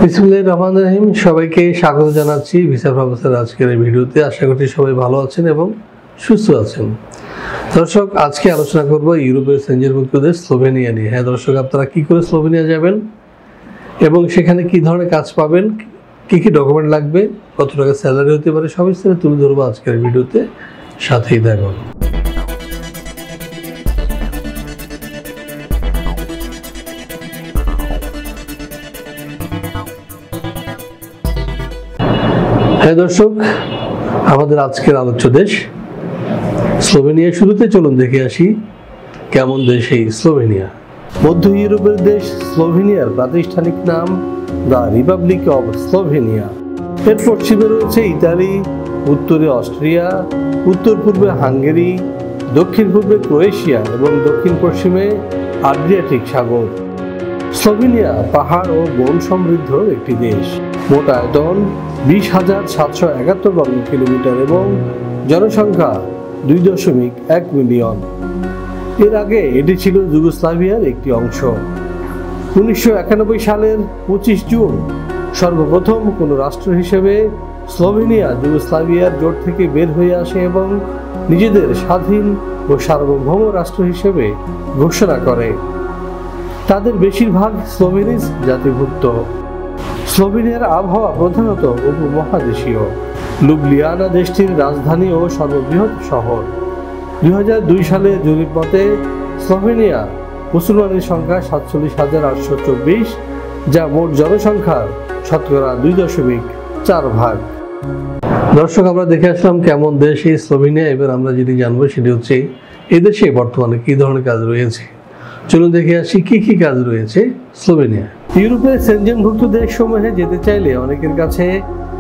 বিসমিল্লাহির রহমানির রহিম। সবাইকে স্বাগত জানাচ্ছি ভিসা প্রফেসর আজকের এই ভিডিওতে। আশা করছি সবাই ভালো আছেন এবং সুস্থ আছেন। দর্শক, আজকে আলোচনা করব ইউরোপের সেনজেনভুক্ত দেশ স্লোভেনিয়া নিয়ে। হ্যাঁ দর্শক, আপনারা কি করে স্লোভেনিয়া যাবেন এবং সেখানে কি ধরনের কাজ পাবেন, কি কি ডকুমেন্ট লাগবে, কত টাকা স্যালারি হতে পারে, সব বিস্তারিত তুলে ধরবো আজকের ভিডিওতে। সাথেই থাকুন। হ্যাঁ দর্শক, আমাদের আজকের আলোচ্য দেশ স্লোভেনিয়া। শুরুতে চলুন দেখে আসি কেমন দেশ এই স্লোভেনিয়া। মধ্য ইউরোপের দেশ স্লোভেনিয়ার প্রাতিষ্ঠানিক নাম দ্য রিপাবলিক অফ স্লোভেনিয়া। এর পশ্চিমে রয়েছে ইতালি, উত্তরে অস্ট্রিয়া, উত্তর পূর্বে হাঙ্গেরি, দক্ষিণ পূর্বে ক্রোয়েশিয়া এবং দক্ষিণ পশ্চিমে আড্রিয়াটিক সাগর। স্লোভেনিয়া পাহাড় ও বন সমৃদ্ধ একটি দেশ। মোট আয়তন 20,771 বর্গ কিলোমিটার এবং জনসংখ্যা 2.1 মিলিয়ন। এর আগে এটি ছিল যুগোস্লাভিয়ার একটি অংশ। 1991 সালের 25 জুন সর্বপ্রথম কোনো রাষ্ট্র হিসেবে স্লোভেনিয়া যুগোস্লাভিয়ার জোট থেকে বের হয়ে আসে এবং নিজেদের স্বাধীন ও সার্বভৌম রাষ্ট্র হিসেবে ঘোষণা করে। তাদের বেশিরভাগ স্লোভেনিজ জাতিভুক্ত। স্লোভেনিয়ার আবহাওয়া প্রধানত উপমহাদেশীয়। লুবলিয়ানা দেশটির রাজধানী ও সর্ববৃহৎ শহর। 2002 সালে জরিপ মতে স্লোভেনিয়া মুসলমানের সংখ্যা 47,824, যা মোট জনসংখ্যার শতকরা 2.4 ভাগ। দর্শক, আমরা দেখে আসলাম কেমন দেশ এই স্লোভেনিয়া। এবার আমরা যেটি জানবো সেটি হচ্ছে এই দেশে বর্তমানে কি ধরনের কাজ রয়েছে। চলুন দেখে আসি কি কি কাজ রয়েছে স্লোভেনিয়া। ইউরোপের সেনজেনভুক্ত দেশসমূহে যেতে চাইলে অনেকের কাছে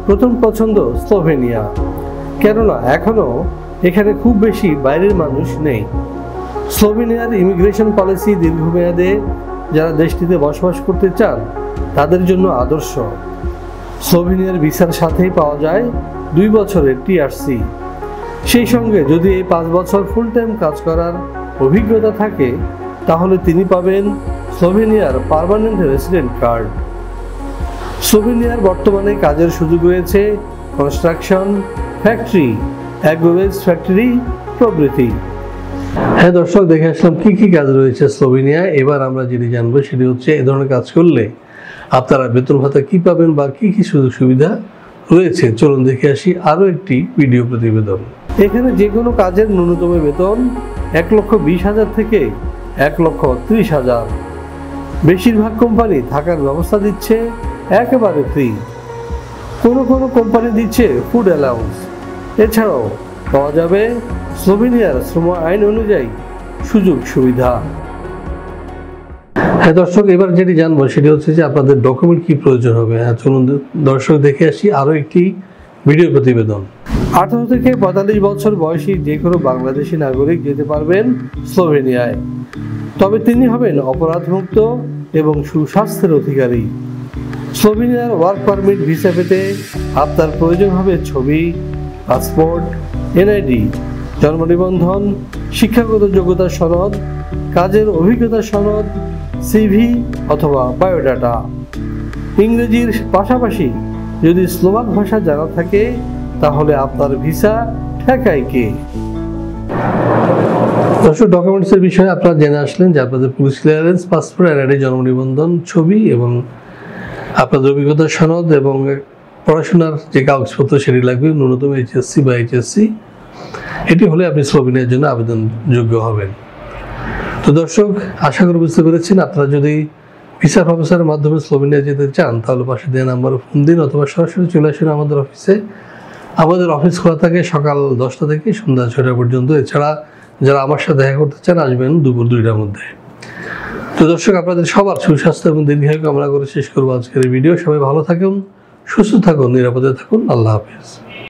প্রথম পছন্দ স্লোভেনিয়া, কেননা এখনো এখানে খুব বেশি বাইরের মানুষ নেই। স্লোভেনিয়ার ইমিগ্রেশন পলিসি দীর্ঘমেয়াদে যারা দেশটিতে বসবাস করতে চান তাদের জন্য আদর্শ। স্লোভেনিয়ার ভিসার সাথেই পাওয়া যায় 2 বছরের টিআরসি। সেই সঙ্গে যদি এই 5 বছর ফুল টাইম কাজ করার অভিজ্ঞতা থাকে তাহলে তিনি পাবেন স্লোভেনিয়ার পার্মানেন্ট রেসিডেন্ট কার্ড। স্লোভেনিয়ার বর্তমানে কাজের সুযোগ রয়েছে কনস্ট্রাকশন, ফ্যাক্টরি, অ্যাগ্রোওয়েজ ফ্যাক্টরি প্রভৃতি। হ্যাঁ দর্শক, দেখে আসলাম কি কি কাজ রয়েছে স্লোভেনিয়া। এবার আমরা যেটি জানবো সেটি হচ্ছে এ ধরনের কাজ করলে আপনারা বেতন ভাতা কি পাবেন বা কি কি সুযোগ সুবিধা রয়েছে। চলুন দেখে আসি আরও একটি ভিডিও প্রতিবেদন। এখানে যে কোনো কাজের ন্যূনতম বেতন 1,20,000 থেকে 1,30,000। বেশিরভাগ কোম্পানি থাকার ব্যবস্থা দিচ্ছে একেবারে ফ্রি। কোনো কোনো কোম্পানি দিচ্ছে ফুড অ্যালাউন্স। এছাড়াও পাওয়া যাবে স্লোভেনিয়ার শ্রম আইন অনুযায়ী সুযোগ সুবিধা। হ্যাঁ দর্শক, এবার যেটি জানবো সেটি হচ্ছে যে আপনাদের ডকুমেন্ট কি প্রয়োজন হবে। হ্যাঁ চলুন দর্শক দেখে আসি আরও একটি ভিডিও প্রতিবেদন। 18 থেকে 45 বছর বয়সী যে কোনো বাংলাদেশি নাগরিক যেতে পারবেন স্লোভেনিয়ায়, তবে তিনি হবেন অপরাধমুক্ত এবং সুস্বাস্থ্যের অধিকারী। স্লোভেনিয়ার ওয়ার্ক পারমিট ভিসা পেতে আপনার প্রয়োজন হবে ছবি, পাসপোর্ট, এনআইডি, জন্ম নিবন্ধন, শিক্ষাগত যোগ্যতা সনদ, কাজের অভিজ্ঞতা সনদ, সিভি অথবা বায়োডাটা। ইংরেজির পাশাপাশি যদি স্লোভাক ভাষা জানা থাকে তাহলে আপনার ভিসা ঠেকায় কে। দর্শক, ডকুমেন্টসের বিষয়ে আপনারা জেনে আসলেন যে আপনাদের পুলিশ ক্লিয়ারেন্স, পাসপোর্ট, এনআইডি, জন্ম নিবন্ধন, ছবি এবং আপনাদের অভিজ্ঞতা সনদ এবং পড়াশোনার যে কাগজপত্র সেটি লাগবে, ন্যূনতম এইচএসসি বা এইচএসসি। এটি হলে আপনি স্লোভেনিয়ার জন্য আবেদনযোগ্য হবেন। তো দর্শক, আশা করি বুঝতে পেরেছেন। আপনারা যদি ভিসা প্রফেসরের মাধ্যমে স্লোভেনিয়া যেতে চান তাহলে পাশে দেওয়া নাম্বারে ফোন দিন অথবা সরাসরি চলে আসুন আমাদের অফিসে। আমাদের অফিস খোলা থাকে সকাল 10টা থেকে সন্ধ্যা 6টা পর্যন্ত। এছাড়া যারা আমার সাথে দেখা করতে চান আসবেন দুপুর 2টার মধ্যে। তো দর্শক, আপনাদের সবার সুস্বাস্থ্য এবং দীর্ঘায়ু কামনা করে শেষ করবো আজকের এই ভিডিও। সবাই ভালো থাকুন, সুস্থ থাকুন, নিরাপদে থাকুন। আল্লাহ হাফেজ।